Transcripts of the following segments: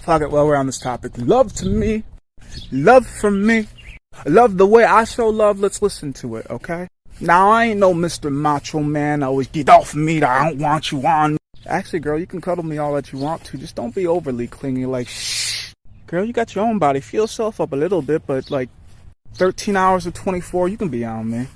Fuck it, while we're on this topic. Love to me, love from me, love the way I show love. Let's listen to it, okay? Now, I ain't no Mr. Macho Man, always get off me, I don't want you on me. Actually, girl, you can cuddle me all that you want to, just don't be overly clingy, like, shh. Girl, you got your own body, feel yourself up a little bit, but like, 13 hours of 24, you can be on me.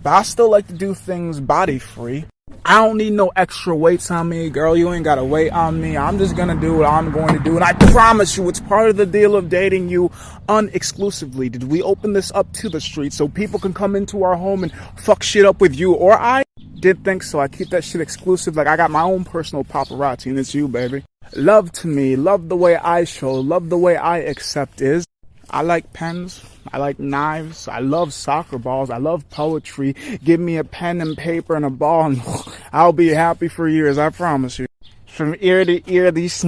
But I still like to do things body free. I don't need no extra weights on me, girl, you ain't gotta wait on me. I'm just gonna do what I'm going to do, and I promise you, it's part of the deal of dating you unexclusively. Did we open this up to the street so people can come into our home and fuck shit up with you or I? Did think so. I keep that shit exclusive, like I got my own personal paparazzi, and it's you, baby. Love to me, love the way I show, love the way I accept is. I like pens, I like knives, I love soccer balls, I love poetry. Give me a pen and paper and a ball and I'll be happy for years, I promise you. From ear to ear, these...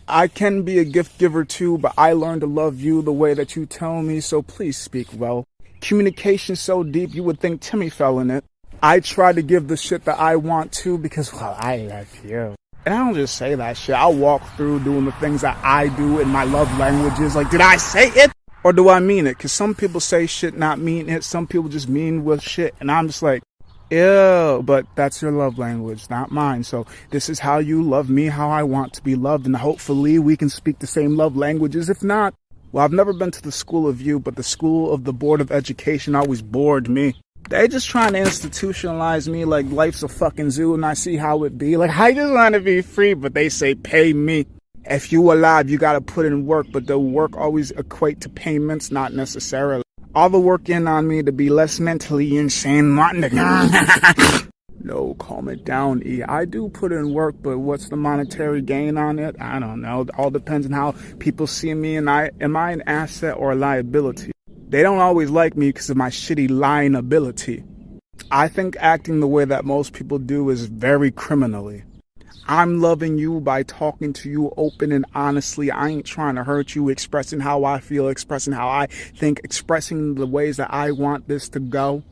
I can be a gift giver too, but I learned to love you the way that you tell me, so please speak well. Communication so deep you would think Timmy fell in it. I try to give the shit that I want to because, well, I love you. And I don't just say that shit. I'll walk through doing the things that I do in my love languages. Like, did I say it? Or do I mean it? Because some people say shit not mean it. Some people just mean with shit. And I'm just like, ew. But that's your love language, not mine. So this is how you love me, how I want to be loved. And hopefully we can speak the same love languages. If not, well, I've never been to the School of You, but the School of the Board of Education always bored me. They just trying to institutionalize me like life's a fucking zoo and I see how it be. Like, I just want to be free, but they say pay me. If you alive, you got to put in work, but the work always equate to payments, not necessarily. All the work in on me to be less mentally insane. No, calm it down, E. I do put in work, but what's the monetary gain on it? I don't know. It all depends on how people see me, and am I an asset or a liability? They don't always like me because of my shitty lying ability. I think acting the way that most people do is very criminally. I'm loving you by talking to you open and honestly. I ain't trying to hurt you, expressing how I feel, expressing how I think, expressing the ways that I want this to go.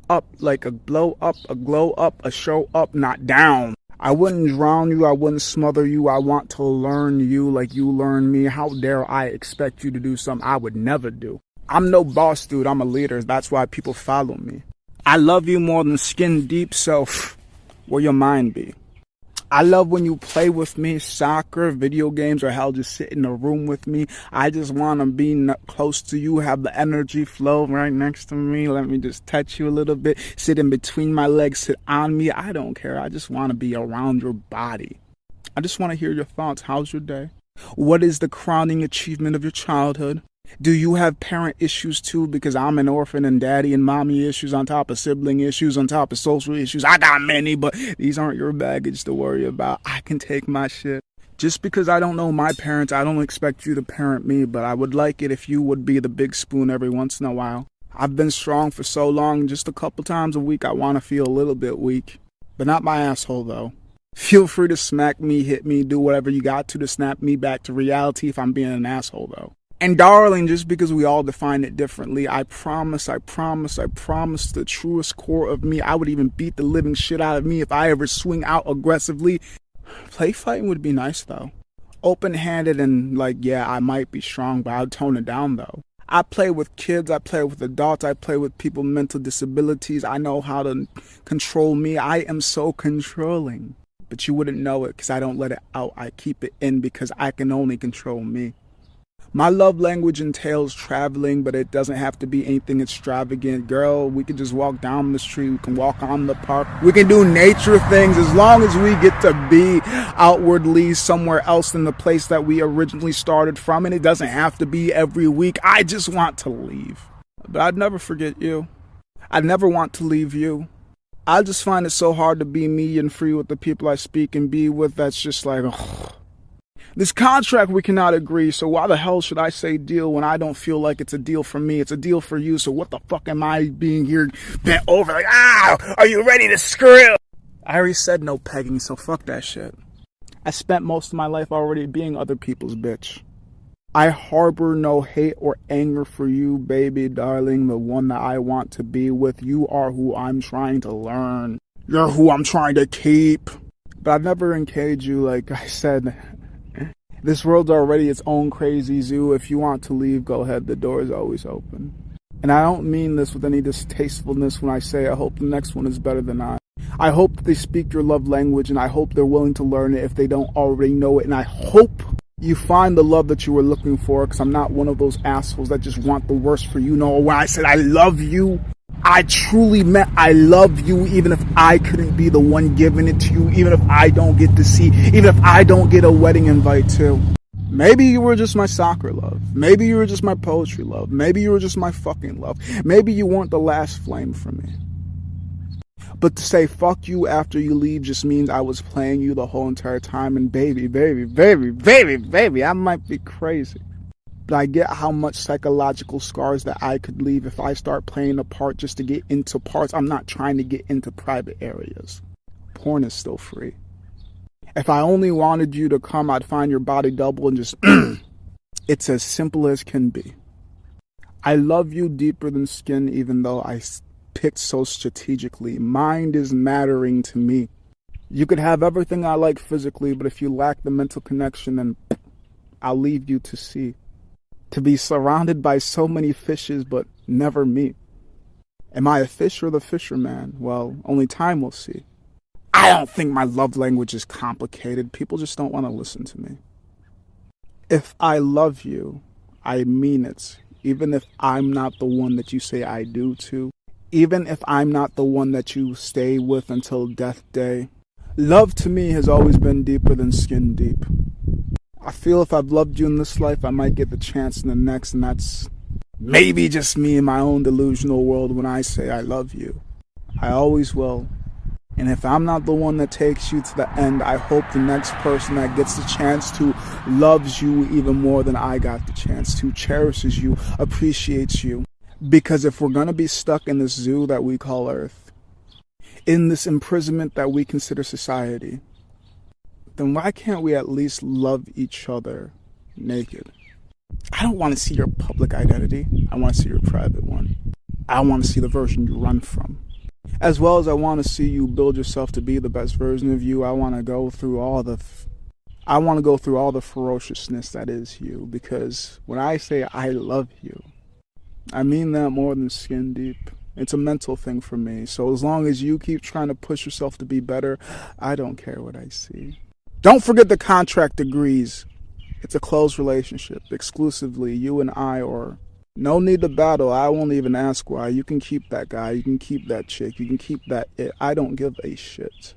Up, like a blow up, a glow up, a show up, not down. I wouldn't drown you, I wouldn't smother you. I want to learn you like you learn me. How dare I expect you to do something I would never do? I'm no boss, dude. I'm a leader. That's why people follow me. I love you more than skin deep, so where your mind be? I love when you play with me, soccer, video games, or hell, just sit in a room with me. I just want to be close to you, have the energy flow right next to me. Let me just touch you a little bit, sit in between my legs, sit on me. I don't care. I just want to be around your body. I just want to hear your thoughts. How's your day? What is the crowning achievement of your childhood? Do you have parent issues too? Because I'm an orphan and daddy and mommy issues on top of sibling issues on top of social issues. I got many, but these aren't your baggage to worry about. I can take my shit. Just because I don't know my parents, I don't expect you to parent me, but I would like it if you would be the big spoon every once in a while. I've been strong for so long, just a couple times a week I want to feel a little bit weak. But not my asshole though. Feel free to smack me, hit me, do whatever you got to snap me back to reality if I'm being an asshole though. And darling, just because we all define it differently, I promise the truest core of me, I would even beat the living shit out of me if I ever swing out aggressively. Play fighting would be nice though. Open-handed and like, yeah, I might be strong, but I'd tone it down though. I play with kids, I play with adults, I play with people with mental disabilities. I know how to control me. I am so controlling. But you wouldn't know it because I don't let it out. I keep it in because I can only control me. My love language entails traveling, but it doesn't have to be anything extravagant. Girl, we can just walk down the street. We can walk on the park. We can do nature things as long as we get to be outwardly somewhere else than the place that we originally started from. And it doesn't have to be every week. I just want to leave. But I'd never forget you. I'd never want to leave you. I just find it so hard to be me and free with the people I speak and be with. That's just like, ugh. This contract, we cannot agree, so why the hell should I say deal when I don't feel like it's a deal for me? It's a deal for you, so what the fuck am I being here bent over like, are you ready to screw? I already said no pegging, so fuck that shit. I spent most of my life already being other people's bitch. I harbor no hate or anger for you, baby, darling, the one that I want to be with. You are who I'm trying to learn. You're who I'm trying to keep. But I've never engaged you, like I said. This world's already its own crazy zoo. If you want to leave, go ahead. The door is always open. And I don't mean this with any distastefulness when I say I hope the next one is better than I. I hope that they speak your love language, and I hope they're willing to learn it if they don't already know it. And I hope you find the love that you were looking for, because I'm not one of those assholes that just want the worst for you. No, when I said I love you, I truly meant I love you, even if I couldn't be the one giving it to you, even if I don't get to see, even if I don't get a wedding invite too. Maybe you were just my soccer love. Maybe you were just my poetry love. Maybe you were just my fucking love. Maybe you weren't the last flame for me. But to say fuck you after you leave just means I was playing you the whole entire time. And baby, I might be crazy. But I get how much psychological scars that I could leave if I start playing a part just to get into parts. I'm not trying to get into private areas. Porn is still free. If I only wanted you to come, I'd find your body double and just... It's as simple as can be. I love you deeper than skin, even though I picked so strategically. Mind is mattering to me. You could have everything I like physically, but if you lack the mental connection, then I'll leave you to sea. To be surrounded by so many fishes, but never me. Am I a fish or the fisherman? Well, only time will see. I don't think my love language is complicated. People just don't want to listen to me. If I love you, I mean it. Even if I'm not the one that you say I do to. Even if I'm not the one that you stay with until death day. Love to me has always been deeper than skin deep. I feel if I've loved you in this life, I might get the chance in the next, and that's maybe just me in my own delusional world when I say I love you. I always will. And if I'm not the one that takes you to the end, I hope the next person that gets the chance to loves you even more than I got the chance to, cherishes you, appreciates you. Because if we're going to be stuck in this zoo that we call Earth, in this imprisonment that we consider society, then why can't we at least love each other naked? I don't want to see your public identity. I want to see your private one. I want to see the version you run from. As well as I want to see you build yourself to be the best version of you. I want to go through all the ferociousness that is you. Because when I say I love you, I mean that more than skin deep. It's a mental thing for me. So as long as you keep trying to push yourself to be better, I don't care what I see. Don't forget the contract agrees. It's a closed relationship, exclusively you and I, or no need to battle. I won't even ask why. You can keep that guy, you can keep that chick, you can keep that it. I don't give a shit.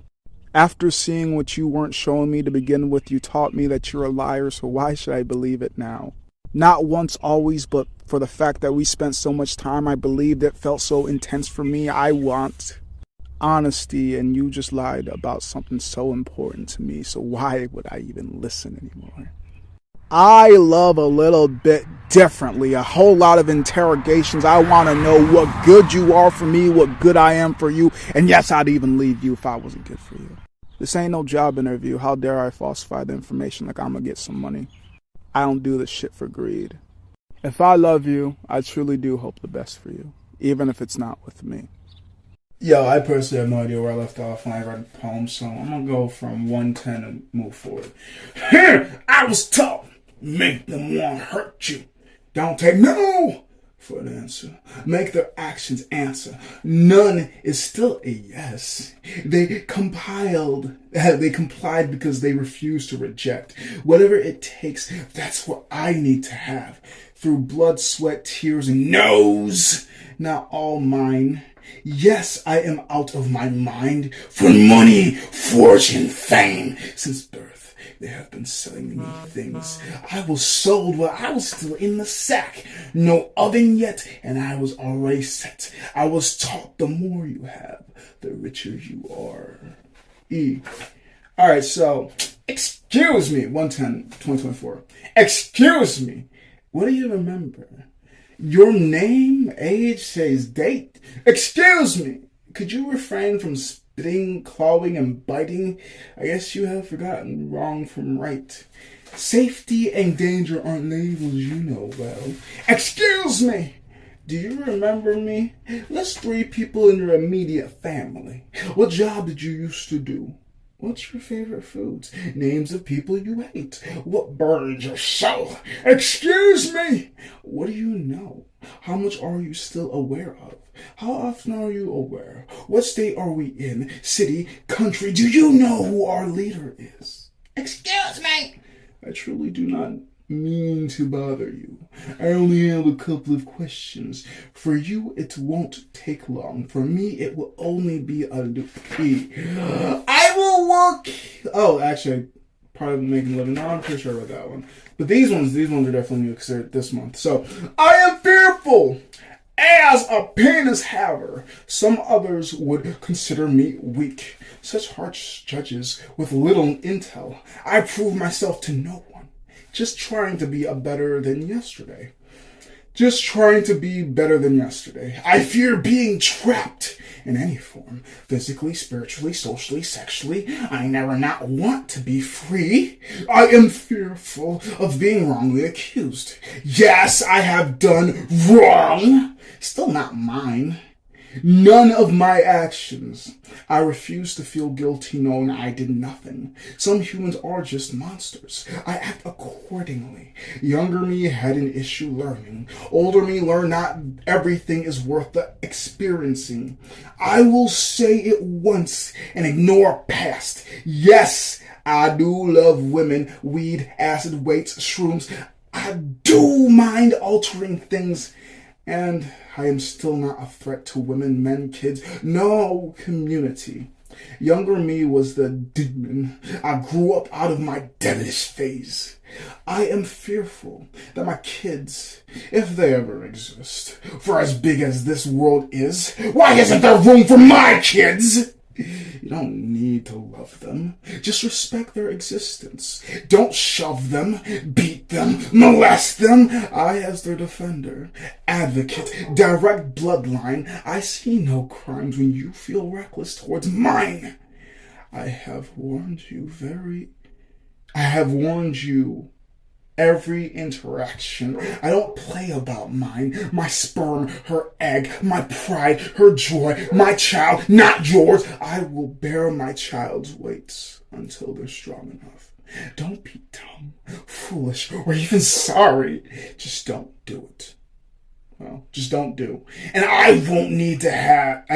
After seeing what you weren't showing me to begin with, you taught me that you're a liar, so why should I believe it now? Not once, always, but for the fact that we spent so much time, I believed it felt so intense for me. I want honesty, and you just lied about something so important to me, so why would I even listen anymore? I love a little bit differently. A whole lot of interrogations. I want to know what good you are for me, what good I am for you, and yes, I'd even leave you if I wasn't good for you. This ain't no job interview. How dare I falsify the information like I'm gonna get some money? I don't do this shit for greed. If I love you, I truly do hope the best for you, even if it's not with me. Yo, I personally have no idea where I left off when I read the poem, so I'm gonna go from 110 and move forward. I was taught, make them want to hurt you. Don't take no for an answer. Make their actions answer. None is still a yes. They complied because they refused to reject. Whatever it takes, that's what I need to have. Through blood, sweat, tears, and no's. Not all mine. Yes, I am out of my mind for money, fortune, fame. Since birth, they have been selling me things. I was sold while I was still in the sack. No oven yet, and I was already set. I was taught the more you have, the richer you are. Alright, so, excuse me, 110-2024. Excuse me. What do you remember? Your name, age, says date. Excuse me. Could you refrain from spitting, clawing, and biting? I guess you have forgotten wrong from right. Safety and danger aren't labels you know well. Excuse me. Do you remember me? List 3 people in your immediate family. What job did you used to do? What's your favorite foods? Names of people you hate. What burns your soul? Excuse me! What do you know? How much are you still aware of? How often are you aware? What state are we in? City? Country? Do you know who our leader is? Excuse me! I truly do not mean to bother you. I only have a couple of questions. For you, it won't take long. For me, it will only be a duty. I will work. Oh, actually, probably making a living. No, I'm pretty sure about that one. But these ones are definitely new because they're this month. So, I am fearful. As a penis haver, some others would consider me weak. Such harsh judges with little intel. I prove myself to no one. Just trying to be a better than yesterday. Just trying to be better than yesterday. I fear being trapped in any form. Physically, spiritually, socially, sexually. I never not want to be free. I am fearful of being wrongly accused. Yes, I have done wrong. Still not mine. None of my actions. I refuse to feel guilty knowing I did nothing. Some humans are just monsters. I act accordingly. Younger me had an issue learning. Older me learned not everything is worth the experiencing. I will say it once and ignore past. Yes, I do love women, weed, acid, weights, shrooms. I do mind altering things. And I am still not a threat to women, men, kids, no community. Younger me was the demon. I grew up out of my devilish phase. I am fearful that my kids, if they ever exist, for as big as this world is, why isn't there room for my kids? You don't need to love them. Just respect their existence. Don't shove them, beat them, molest them. I, as their defender, advocate, direct bloodline, I see no crimes when you feel reckless towards mine. I have warned you every interaction. I don't play about mine. My sperm, her egg, my pride, her joy, my child, not yours. I will bear my child's weights until they're strong enough. Don't be dumb, foolish, or even sorry. Just don't do it. Well, just don't do. And I won't need to hurt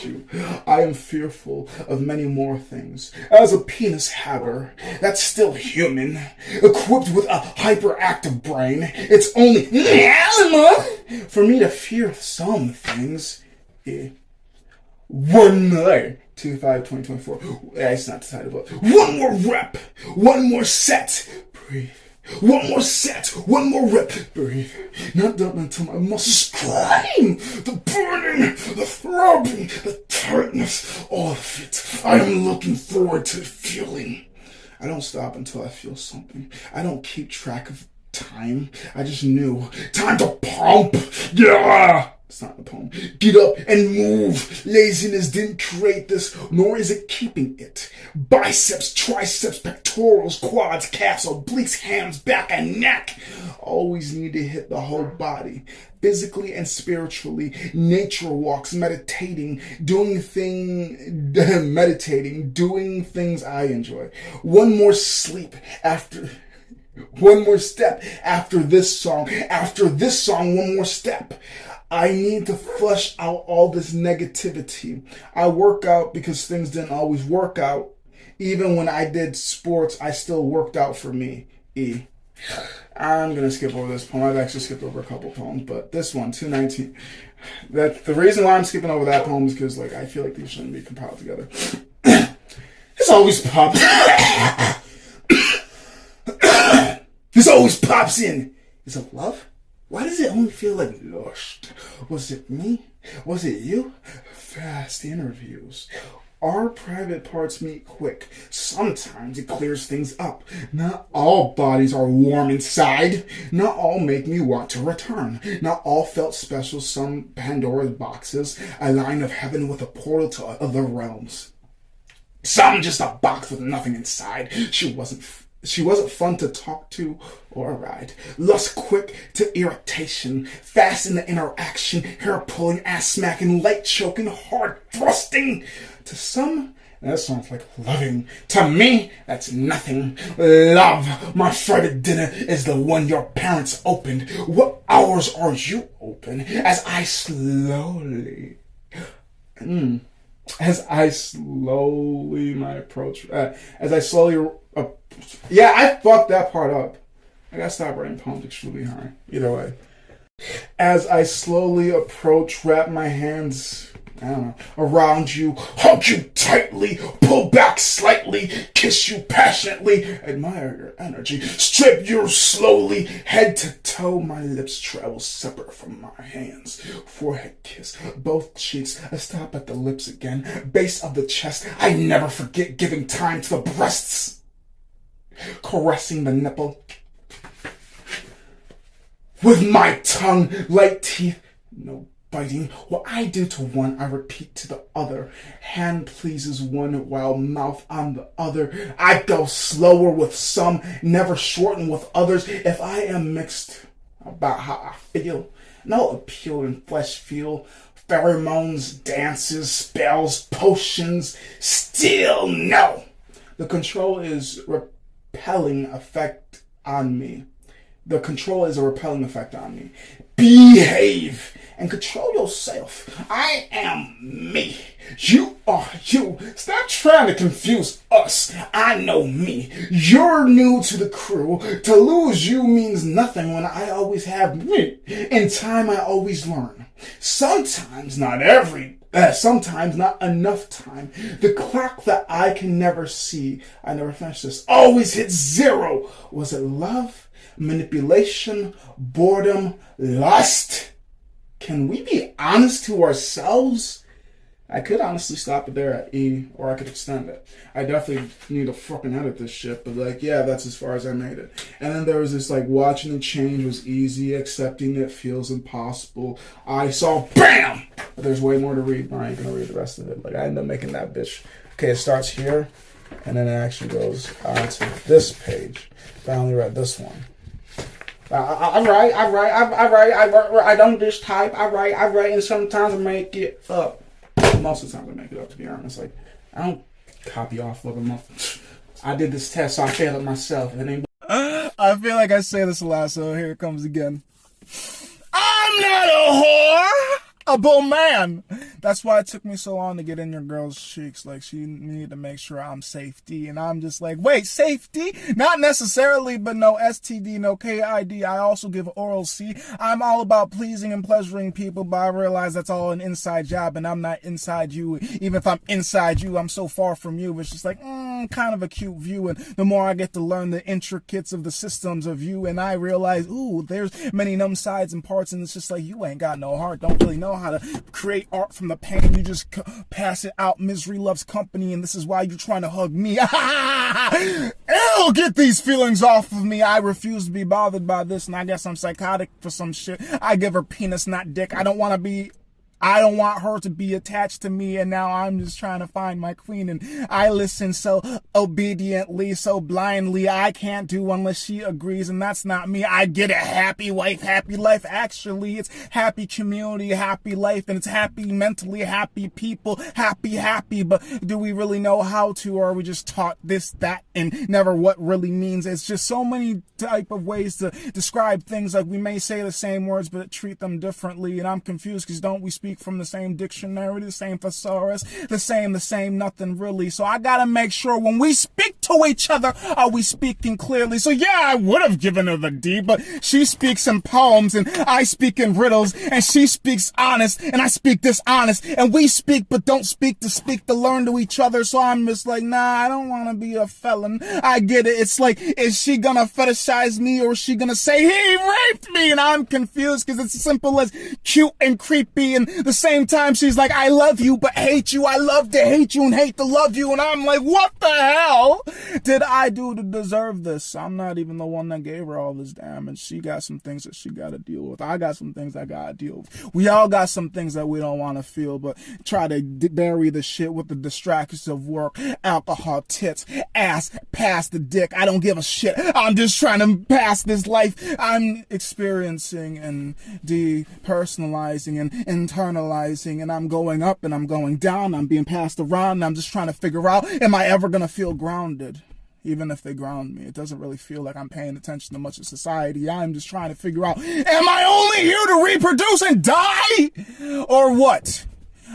you. I am fearful of many more things. As a penis haver, that's still human, equipped with a hyperactive brain, it's only for me to fear some things. One more. 2/5/2024. It's not decided, but one more rep. One more set. Breathe. One more set, one more rep. Breathe. Not done until my muscles scream. The burning, the throbbing, the tightness, all of it. I am looking forward to feeling. I don't stop until I feel something. I don't keep track of time. I just knew. Time to pump. Yeah. It's not the poem. Get up and move. Laziness didn't create this, nor is it keeping it. Biceps, triceps, pectorals, quads, calves, obliques, hams, back, and neck. Always need to hit the whole body. Physically and spiritually. Nature walks, meditating, doing things I enjoy. One more sleep after... One more step after this song. After this song, one more step. I need to flush out all this negativity. I work out because things didn't always work out. Even when I did sports, I still worked out for me. I'm going to skip over this poem. I've actually skipped over a couple poems, but this one, 219. The reason why I'm skipping over that poem is because I feel like these shouldn't be compiled together. This always pops. This always pops in. Is it love? Why does it only feel like lust? Was it me? Was it you? Fast interviews. Our private parts meet quick. Sometimes it clears things up. Not all bodies are warm inside. Not all make me want to return. Not all felt special. Some Pandora's boxes. A line of heaven with a portal to other realms. Some just a box with nothing inside. She wasn't fun to talk to or ride. Lust quick to irritation. Fast in the interaction. Hair pulling, ass smacking, light choking, hard thrusting. To some, That sounds like loving. To me, that's nothing. Love. My Friday dinner is the one your parents opened. What hours are you open? As I slowly yeah, I fucked that part up. I gotta stop writing poems extremely high. Either way. As I slowly approach, wrap my hands, I don't know, around you, hug you tightly, pull back slightly, kiss you passionately, admire your energy, strip you slowly, head to toe, my lips travel separate from my hands, forehead kiss, both cheeks, a stop at the lips again, base of the chest, I never forget giving time to the breasts, caressing the nipple, with my tongue, light teeth, no biting. What I do to one, I repeat to the other. Hand pleases one while mouth on the other. I go slower with some, never shorten with others. If I am mixed about how I feel, no appeal in flesh feel. Pheromones, dances, spells, potions, still no. The control is repelling effect on me. The control is a repelling effect on me. Behave and control yourself. I am me. You are you. Stop trying to confuse us. I know me. You're new to the crew. To lose you means nothing when I always have me. In time, I always learn. Sometimes not enough time. The clock that I can never see, I never finish this, always hits zero. Was it love? Manipulation, boredom, lust. Can we be honest to ourselves? I could honestly stop it there at E, or I could extend it. I definitely need to fucking edit this shit, but like, yeah, that's as far as I made it. And then there was this like, watching the change was easy, accepting it feels impossible. I saw, BAM! But there's way more to read, but I ain't gonna read the rest of it. Like, I ended up making that bitch. Okay, it starts here, and then it actually goes on to this page. But I only read this one. I write, I don't just type, I write, and sometimes I make it up. Most of the time I make it up, to be honest. Like, I don't copy off of them. I did this test, so I failed it myself. It ain't. I feel like I say this a lot, so here it comes again. I'm not a whore! A bull man. That's why it took me so long to get in your girl's cheeks. Like, she needed to make sure I'm safety. And I'm just like, wait, safety? Not necessarily, but no STD, no KID. I also give oral C. I'm all about pleasing and pleasuring people, but I realize that's all an inside job, and I'm not inside you. Even if I'm inside you, I'm so far from you. It's just like, kind of a cute view. And the more I get to learn the intricacies of the systems of you, and I realize, ooh, there's many numb sides and parts, and it's just like, you ain't got no heart. Don't really know how to create art from the pain. You just pass it out. Misery loves company, and this is why you're trying to hug me. Ew, get these feelings off of me. I refuse to be bothered by this, and I guess I'm psychotic for some shit. I give her penis, not dick. I don't want her to be attached to me, and now I'm just trying to find my queen, and I listen so obediently, so blindly, I can't do unless she agrees, and that's not me. I get a happy wife, happy life. Actually, it's happy community, happy life, and it's happy mentally, happy people, happy, but do we really know how to, or are we just taught this, that, and never what really means? It's just so many type of ways to describe things. Like, we may say the same words, but treat them differently, and I'm confused, because don't we speak from the same dictionary, the same thesaurus, the same nothing really. So I gotta make sure when we speak to each other, are we speaking clearly? So yeah, I would have given her the D, but she speaks in poems, and I speak in riddles, and she speaks honest, and I speak dishonest, and we speak but don't speak to learn to each other. So I'm just like, nah, I don't want to be a felon. I get it. It's like, is she gonna fetishize me, or is she gonna say he raped me? And I'm confused, because it's as simple as cute and creepy, and the same time she's like, I love you but hate you. I love to hate you and hate to love you. And I'm like, what the hell did I do to deserve this? I'm not even the one that gave her all this damage. She got some things that she gotta deal with. I got some things I gotta deal with. We all got some things that we don't want to feel, but try to bury the shit with the distractions of work, alcohol, tits, ass, pass the dick. I don't give a shit. I'm just trying to pass this life I'm experiencing and depersonalizing and internalizing internalizing, and I'm going up and I'm going down. I'm being passed around, and I'm just trying to figure out, am I ever going to feel grounded? Even if they ground me, it doesn't really feel like I'm paying attention to much of society. I'm just trying to figure out, am I only here to reproduce and die? Or what?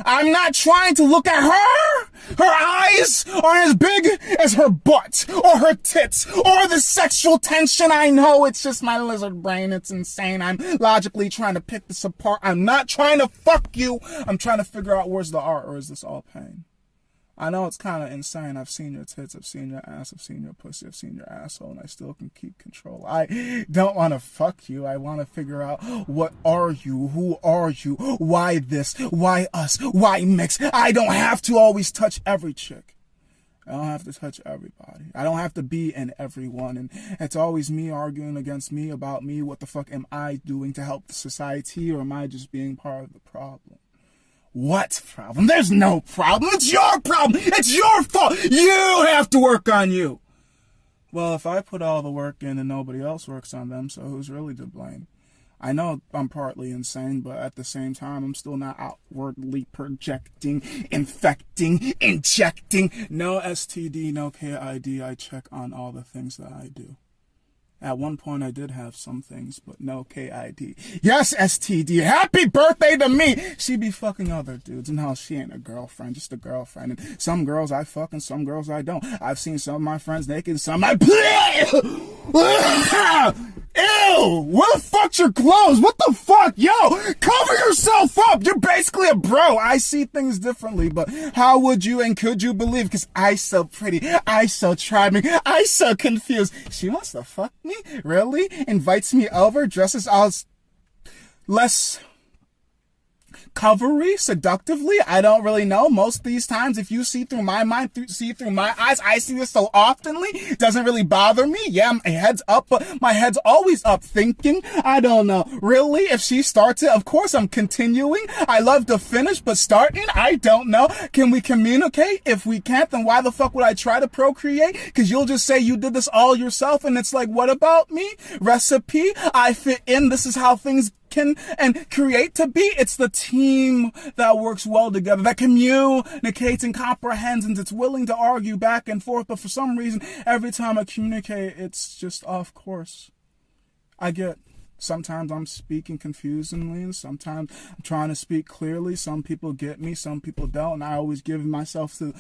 I'm not trying to look at her. Her eyes aren't as big as her butt or her tits or the sexual tension. I know it's just my lizard brain. It's insane. I'm logically trying to pick this apart. I'm not trying to fuck you. I'm trying to figure out, where's the art, or is this all pain? I know it's kind of insane. I've seen your tits, I've seen your ass, I've seen your pussy, I've seen your asshole, and I still can keep control. I don't want to fuck you. I want to figure out, what are you? Who are you? Why this? Why us? Why mix? I don't have to always touch every chick. I don't have to touch everybody. I don't have to be in everyone. And it's always me arguing against me about me. What the fuck am I doing to help the society, or am I just being part of the problem? What problem? There's no problem. It's your problem. It's your fault. You have to work on you. Well, if I put all the work in and nobody else works on them, so who's really to blame? I know I'm partly insane, but at the same time, I'm still not outwardly projecting, infecting, injecting. No STD, no KID. I check on all the things that I do. At one point, I did have some things, but no KID. Yes, STD. Happy birthday to me. She be fucking other dudes. No, she ain't a girlfriend, just a girlfriend. And some girls I fuck and some girls I don't. I've seen some of my friends naked and some I... Ew! Where the fuck's your clothes? What the fuck? Yo! Cover yourself up! You're basically a bro. I see things differently, but how would you and could you believe? Because I so pretty. I so charming. I so confused. She wants to fuck me? Really? Invites me over, dresses all less covery, seductively. I don't really know. Most of these times, if you see through my mind, see through my eyes, I see this so oftenly, it doesn't really bother me. Yeah, my head's up, but my head's always up thinking. I don't know. Really? If she starts it, of course I'm continuing. I love to finish, but starting, I don't know. Can we communicate? If we can't, then why the fuck would I try to procreate? Because you'll just say you did this all yourself, and it's like, what about me? Recipe? I fit in. This is how things can and create to be. It's the team that works well together, that communicates and comprehends, and it's willing to argue back and forth. But for some reason, every time I communicate, it's just off course. I get sometimes I'm speaking confusingly, and sometimes I'm trying to speak clearly. Some people get me, some people don't. And I always give myself the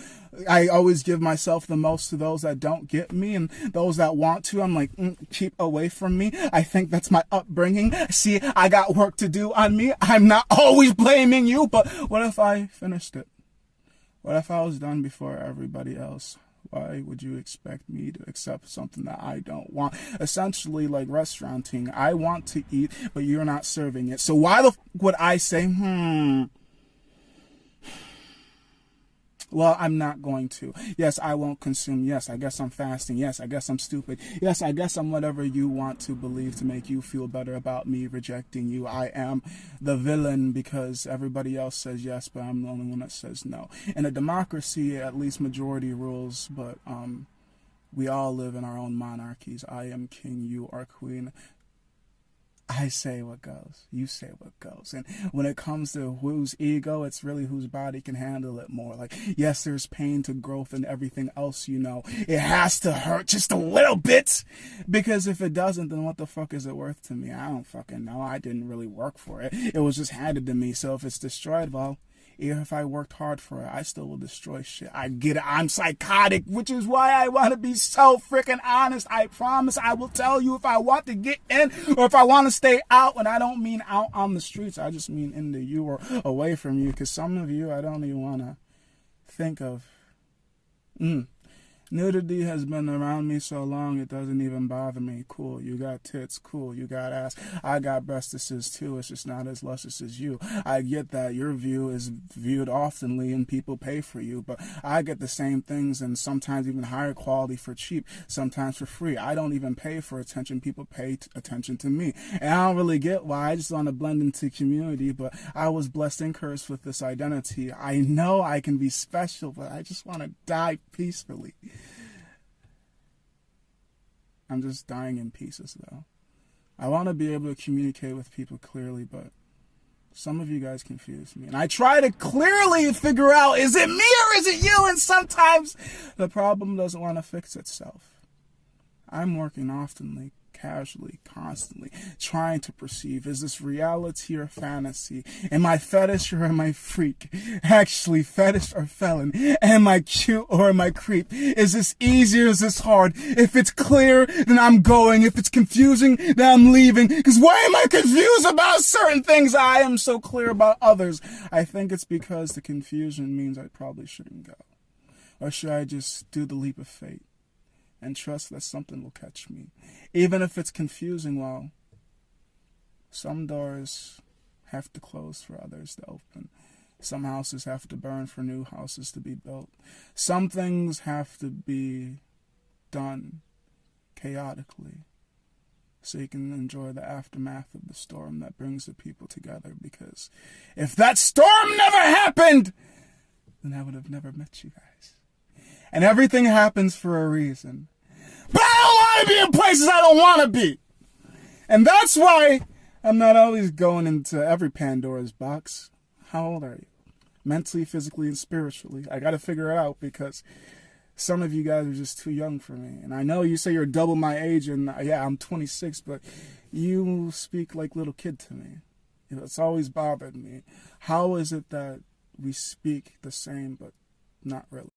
most to those that don't get me, and those that want to, I'm like, keep away from me. I think that's my upbringing. See, I got work to do on me. I'm not always blaming you, but what if I finished it? What if I was done before everybody else? Why would you expect me to accept something that I don't want? Essentially, like restauranting. I want to eat, but you're not serving it. So why the would I say, well, I'm not going to. Yes, I won't consume. Yes, I guess I'm fasting. Yes, I guess I'm stupid. Yes, I guess I'm whatever you want to believe to make you feel better about me rejecting you. I am the villain because everybody else says yes, but I'm the only one that says no. In a democracy, at least majority rules, but we all live in our own monarchies. I am king, you are queen. I say what goes. You say what goes. And when it comes to whose ego, it's really whose body can handle it more. Like, yes, there's pain to growth and everything else, you know. It has to hurt just a little bit. Because if it doesn't, then what the fuck is it worth to me? I don't fucking know. I didn't really work for it. It was just handed to me. So if it's destroyed, well, even if I worked hard for it, I still will destroy shit. I get it. I'm psychotic, which is why I want to be so freaking honest. I promise I will tell you if I want to get in or if I want to stay out. And I don't mean out on the streets. I just mean into you or away from you. Because some of you, I don't even want to think of. Nudity has been around me so long it doesn't even bother me. Cool, you got tits. Cool, you got ass. I got breastises too. It's just not as luscious as you. I get that your view is viewed oftenly and people pay for you, but I get the same things and sometimes even higher quality for cheap, sometimes for free. I don't even pay for attention. People pay attention to me. And I don't really get why. I just want to blend into community, but I was blessed and cursed with this identity. I know I can be special, but I just want to die peacefully. I'm just dying in pieces, though. I want to be able to communicate with people clearly, but Some of you guys confuse me. And I try to clearly figure out, is it me or is it you? And sometimes the problem doesn't want to fix itself. I'm working oftenly, casually, constantly, trying to perceive, is this reality or fantasy? Am I fetish or am I freak? Actually, fetish or felon? Am I cute or am I creep? Is this easy or is this hard? If it's clear, then I'm going. If it's confusing, then I'm leaving. Because why am I confused about certain things? I am so clear about others. I think it's because the confusion means I probably shouldn't go. Or should I just do the leap of fate and trust that something will catch me? Even if it's confusing, well, some doors have to close for others to open. Some houses have to burn for new houses to be built. Some things have to be done chaotically so you can enjoy the aftermath of the storm that brings the people together. Because if that storm never happened, then I would have never met you guys. And everything happens for a reason. But I don't want to be in places I don't want to be. And that's why I'm not always going into every Pandora's box. How old are you? Mentally, physically, and spiritually. I got to figure it out because some of you guys are just too young for me. And I know you say you're double my age, and yeah, I'm 26, but you speak like little kid to me. You know, it's always bothered me. How is it that we speak the same, but not really?